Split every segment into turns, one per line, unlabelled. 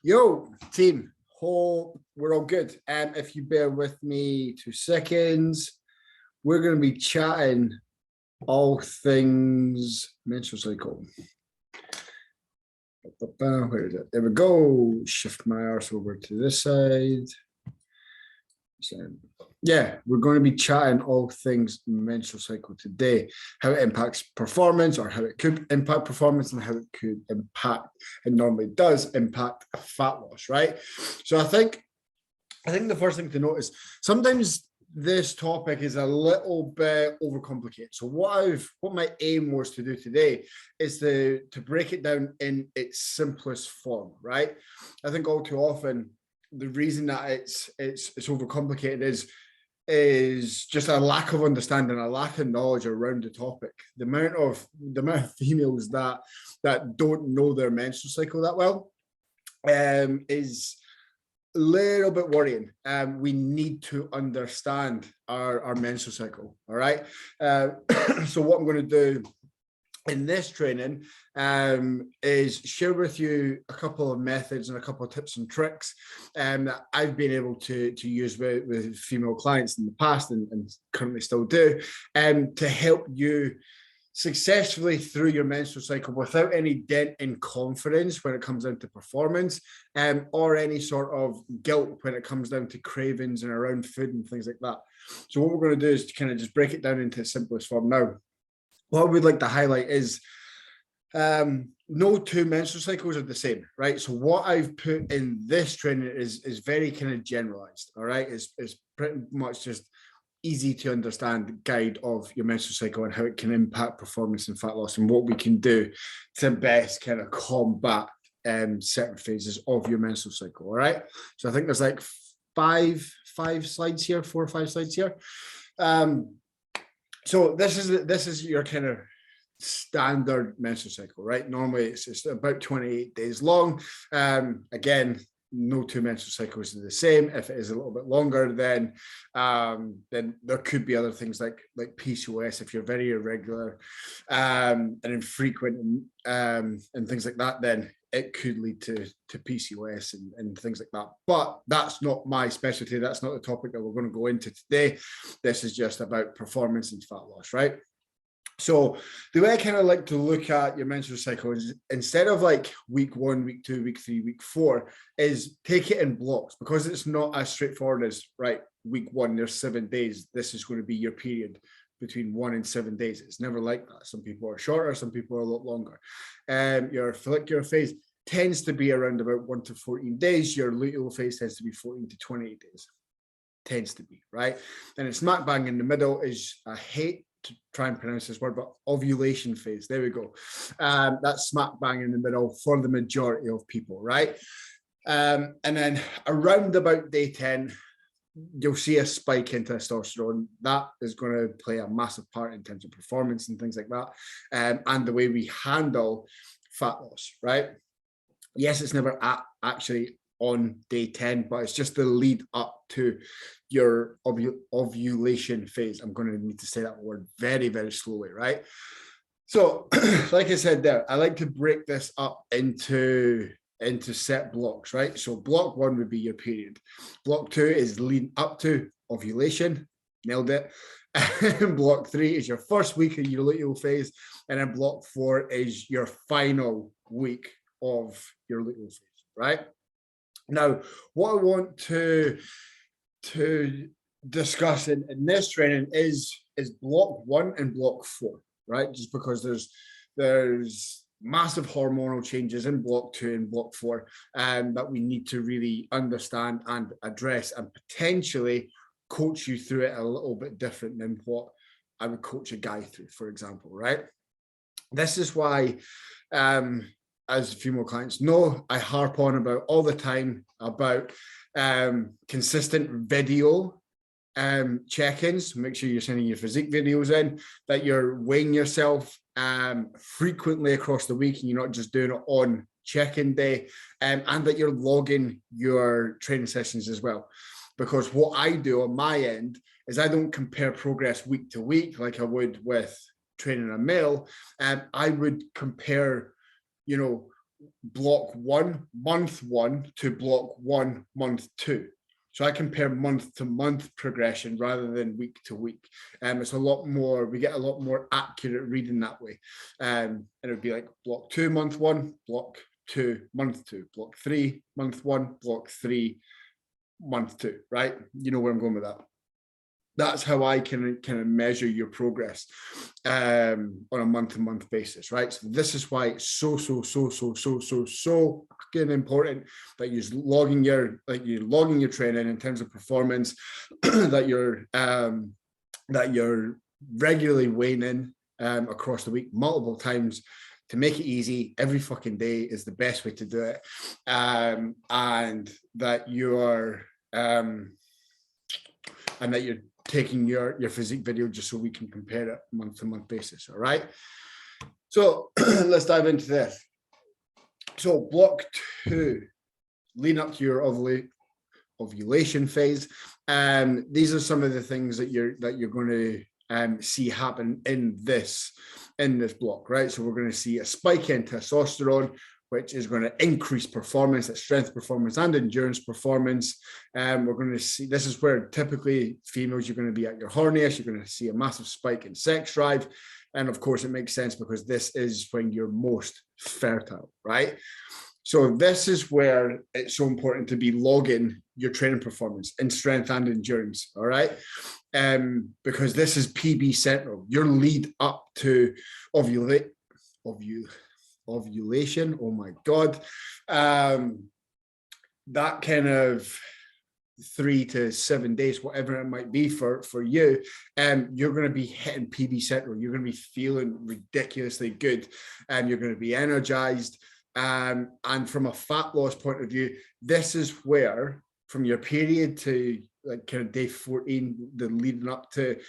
Yo, team, hope we're all good. If you bear with me 2 seconds, we're going to be chatting all things menstrual cycle. Where is it? There we go. Shift my arse over to this side. So, yeah, we're going to be chatting all things menstrual cycle today, how it impacts performance or how it could impact performance and how it could impact, it normally does impact fat loss, right? So I think the first thing to note is sometimes this topic is a little bit overcomplicated. So what my aim was to do today is to break it down in its simplest form, right? I think all too often the reason that it's overcomplicated is just a lack of understanding, a lack of knowledge around the topic. The amount of females that don't know their menstrual cycle that well is a little bit worrying. We need to understand our menstrual cycle. All right. So what I'm going to do in this training is share with you a couple of methods and a couple of tips and tricks that I've been able to use with female clients in the past and currently still do, to help you successfully through your menstrual cycle without any dent in confidence when it comes down to performance, or any sort of guilt when it comes down to cravings and around food and things like that. So what we're going to do is to kind of just break it down into the simplest form now. What we'd like to highlight is no two menstrual cycles are the same, right? So what I've put in this training is very kind of generalized, all right? It's pretty much just easy to understand guide of your menstrual cycle and how it can impact performance and fat loss and what we can do to best kind of combat certain phases of your menstrual cycle, all right? So I think there's like five slides here, 4 or 5 slides here. So this is your kind of standard menstrual cycle, right? Normally it's about 28 days long. Again, no two menstrual cycles are the same. If it is a little bit longer, then there could be other things like PCOS if you're very irregular and infrequent and things like that. Then it could lead to PCOS and things like that. But that's not my specialty. That's not the topic that we're going to go into today. This is just about performance and fat loss, right? So the way I kind of like to look at your menstrual cycle is instead of like week 1, week 2, week 3, week 4, is take it in blocks, because it's not as straightforward as, right, week 1, there's 7 days. This is going to be your period between 1 and 7 days. It's never like that. Some people are shorter, some people are a lot longer. Your follicular phase tends to be around about 1 to 14 days. Your luteal phase tends to be 14 to 28 days. Tends to be, right? And it's smack bang in the middle is, I hate to try and pronounce this word, but ovulation phase. There we go. That's smack bang in the middle for the majority of people, right? And then around about day 10, you'll see a spike in testosterone. That is going to play a massive part in terms of performance and things like that, and the way we handle fat loss, right? Yes, it's never actually on day 10, but it's just the lead up to your ovulation phase. I'm going to need to say that word very, very slowly, right? So, like I said there, I like to break this up into set blocks, right? So block 1 would be your period. Block 2 is lead up to ovulation. Nailed it. Block 3 is your first week of your luteal phase. And then block 4 is your final week of your luteal phase, right? Now, what I want to discuss in this training is block 1 and block 4, right? Just because there's massive hormonal changes in block 2 and block 4 that we need to really understand and address, and potentially coach you through it a little bit different than what I would coach a guy through, for example, right? This is why, as female clients know, I harp on about all the time about consistent video check-ins. Make sure you're sending your physique videos in, that you're weighing yourself frequently across the week and you're not just doing it on check-in day, and that you're logging your training sessions as well. Because what I do on my end is I don't compare progress week to week like I would with training a male. I would compare, block 1, month 1 to block 1, month 2. So I compare month to month progression rather than week to week. It's a lot more, we get a lot more accurate reading that way. And it would be like block 2, month 1, block 2, month 2, block 3, month 1, block 3, month 2, right? You know where I'm going with that. That's how I can kind of measure your progress on a month-to-month basis, right? So this is why it's so fucking important that you're logging your training in terms of performance, that you're regularly weighing in across the week multiple times. To make it easy, every fucking day is the best way to do it, and that you're taking your physique video just so we can compare it month to month basis. All right. So let's dive into this. So block 2, leading up to your ovulation phase. These are some of the things that you're going to see happen in this block, right? So we're going to see a spike in testosterone, which is going to increase performance, at strength performance and endurance performance. We're going to see, this is where typically females, you're going to be at your horniest, you're going to see a massive spike in sex drive. And of course, it makes sense because this is when you're most fertile, right? So this is where it's so important to be logging your training performance in strength and endurance, all right? Because this is PB central, your lead up to ovulation. Oh my God. That kind of 3 to 7 days, whatever it might be for you, you're going to be hitting PB central. You're going to be feeling ridiculously good, and you're going to be energized. And from a fat loss point of view, this is where, from your period to like kind of day 14, the leading up to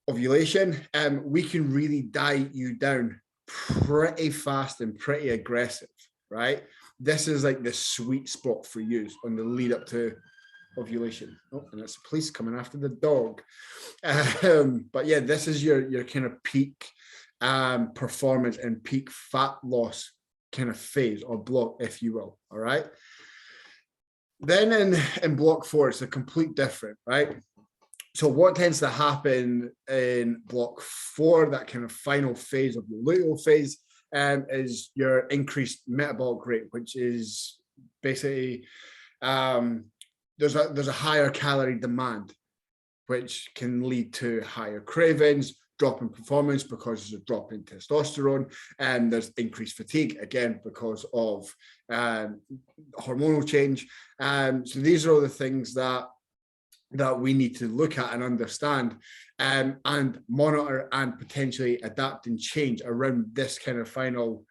ovulation, we can really diet you down pretty fast and pretty aggressive, right? This is like the sweet spot for you on the lead up to ovulation. Oh, and it's the police coming after the dog. But yeah, this is your kind of peak performance and peak fat loss kind of phase or block, if you will. All right. Then in block 4, it's a complete different, right? So what tends to happen in block 4, that kind of final phase of the luteal phase, is your increased metabolic rate, which is basically there's a higher calorie demand, which can lead to higher cravings, drop in performance because there's a drop in testosterone, and there's increased fatigue, again, because of hormonal change. So these are all the things that we need to look at and understand, and monitor and potentially adapt and change around this kind of final,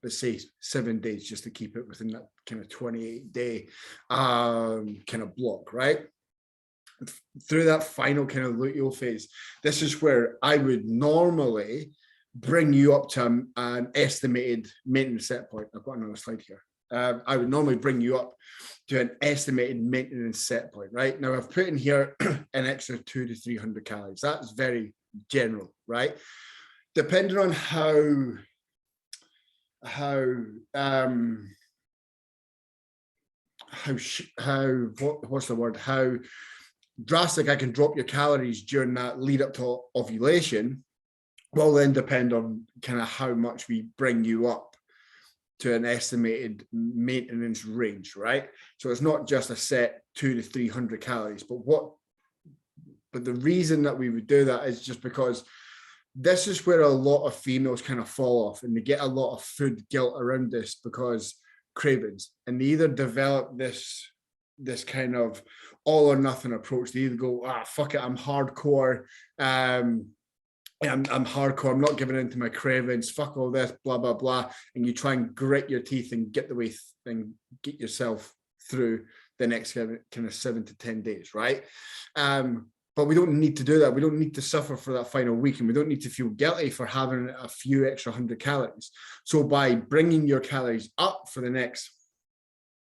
let's say 7 days, just to keep it within that kind of 28-day kind of block, right? Through that final kind of luteal phase, this is where I would normally bring you up to an estimated maintenance set point. I've got another slide here. I would normally bring you up to an estimated maintenance set point, right? Now I've put in here an extra 200 to 300 calories. That's very general, right? Depending on how drastic I can drop your calories during that lead up to ovulation will then depend on kind of how much we bring you up to an estimated maintenance range, right? So it's not just a set 200 to 300 calories, but the reason that we would do that is just because this is where a lot of females kind of fall off, and they get a lot of food guilt around this because cravings, and they either develop this kind of all or nothing approach. They either go, fuck it, I'm hardcore, I'm hardcore, I'm not giving in to my cravings, fuck all this, blah, blah, blah. And you try and grit your teeth and get yourself through the next kind of 7 to 10 days, right? But we don't need to do that. We don't need to suffer for that final week, and we don't need to feel guilty for having a few extra 100 calories. So by bringing your calories up for the next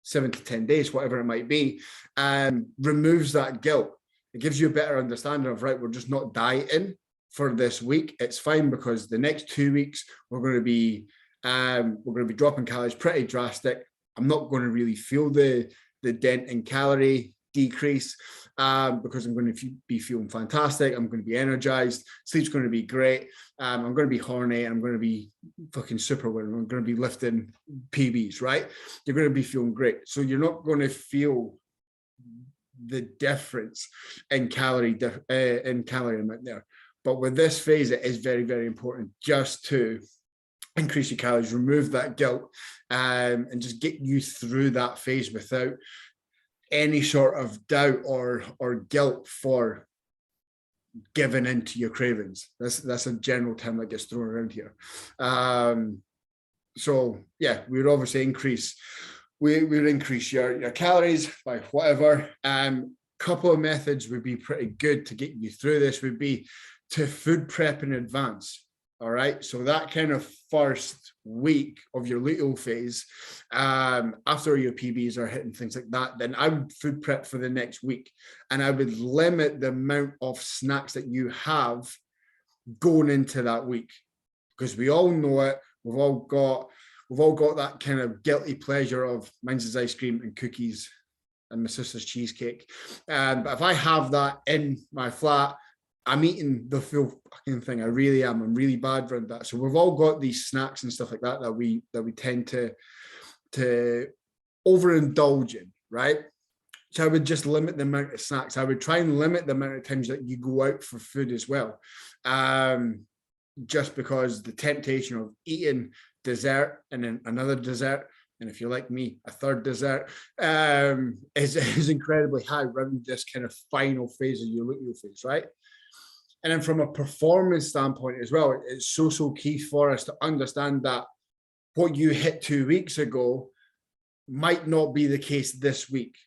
7 to 10 days, whatever it might be, removes that guilt. It gives you a better understanding of, right, we're just not dieting for this week. It's fine because the next 2 weeks we're going to be We're going to be dropping calories pretty drastic. I'm not going to really feel the dent in calorie decrease because I'm going to be feeling fantastic. I'm going to be energized. Sleep's going to be great. I'm going to be horny. I'm going to be fucking superwoman. I'm going to be lifting PBs, right? You're going to be feeling great. So you're not going to feel the difference in calorie amount there. But with this phase, it is very, very important just to increase your calories, remove that guilt, and just get you through that phase without any sort of doubt or guilt for giving into your cravings. That's a general term that gets thrown around here. So yeah, we would obviously increase your calories by whatever. Couple of methods would be pretty good to get you through this would be to food prep in advance. All right, so that kind of first week of your luteal phase, after your PBs are hitting, things like that, then I would food prep for the next week, and I would limit the amount of snacks that you have going into that week, because we all know it. We've all got that kind of guilty pleasure of mine's is ice cream and cookies and my sister's cheesecake. But if I have that in my flat, I'm eating the full fucking thing. I really am. I'm really bad around that. So we've all got these snacks and stuff like that that we tend to overindulge in, right? So I would just limit the amount of snacks. I would try and limit the amount of times that you go out for food as well. Just because the temptation of eating dessert and then another dessert, and if you're like me, a third dessert, is incredibly high around this kind of final phase of your luteal phase, right? And then from a performance standpoint as well, it's so key for us to understand that what you hit 2 weeks ago might not be the case this week.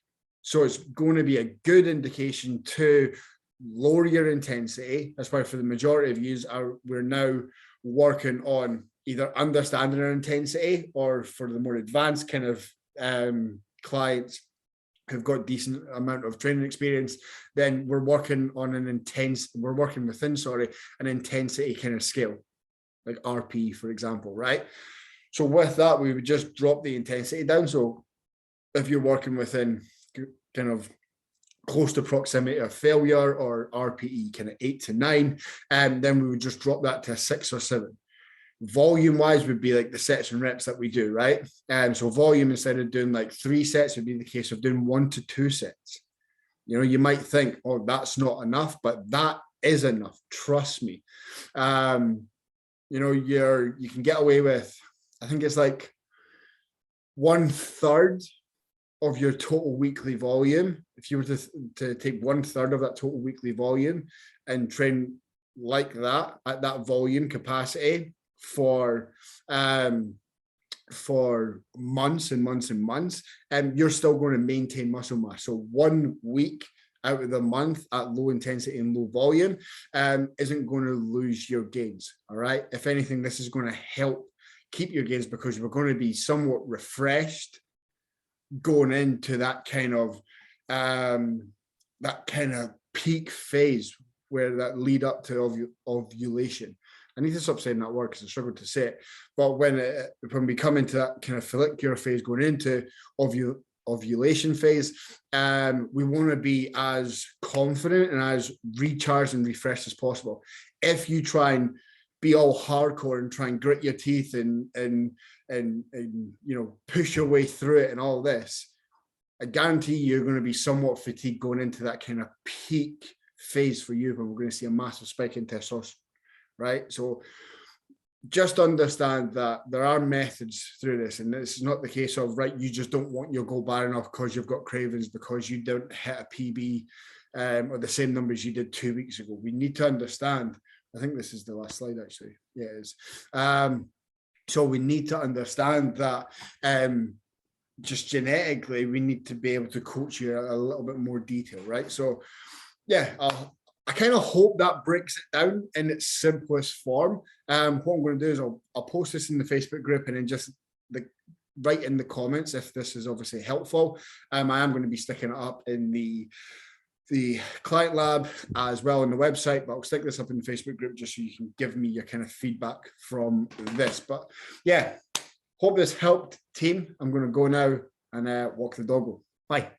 So it's going to be a good indication to lower your intensity. That's why for the majority of you, we're now working on either understanding our intensity, or for the more advanced kind of clients who've got decent amount of training experience, then we're working within an intensity kind of scale, like RP, for example, right? So with that, we would just drop the intensity down. So if you're working within kind of close to proximity of failure, or RPE kind of 8 to 9, and then we would just drop that to a 6 or 7. Volume wise would be like the sets and reps that we do, right? So volume, instead of doing like 3 sets, would be the case of doing 1 to 2 sets. You know, you might think, oh, that's not enough, but that is enough. Trust me. You know, you can get away with, I think it's like 1/3 of your total weekly volume. If you were to take 1/3 of that total weekly volume and train like that at that volume capacity for months and months and months, and you're still going to maintain muscle mass. So 1 week out of the month at low intensity and low volume isn't going to lose your gains. All right. If anything, this is going to help keep your gains, because we're going to be somewhat refreshed going into that kind of peak phase, where that lead up to ovulation. I need to stop saying that word because I struggle to say it. But when we come into that kind of follicular phase, going into ovulation phase, we want to be as confident and as recharged and refreshed as possible. If you try and be all hardcore and try and grit your teeth and you know, push your way through it and all this, I guarantee you're going to be somewhat fatigued going into that kind of peak phase for you, when we're going to see a massive spike in testosterone. Right. So just understand that there are methods through this, and this is not the case of, right, you just don't want your goal bar enough because you've got cravings, because you don't hit a PB or the same numbers you did 2 weeks ago. We need to understand, I think this is the last slide actually. Yeah, it is. So we need to understand that just genetically, we need to be able to coach you a little bit more detail, right? So yeah, I kind of hope that breaks it down in its simplest form. What I'm going to do is I'll post this in the Facebook group, and then just write in the comments if this is obviously helpful. I am going to be sticking it up in the the client lab as well on the website, but I'll stick this up in the Facebook group just so you can give me your kind of feedback from this. But yeah, hope this helped, team. I'm going to go now and walk the doggo. Bye.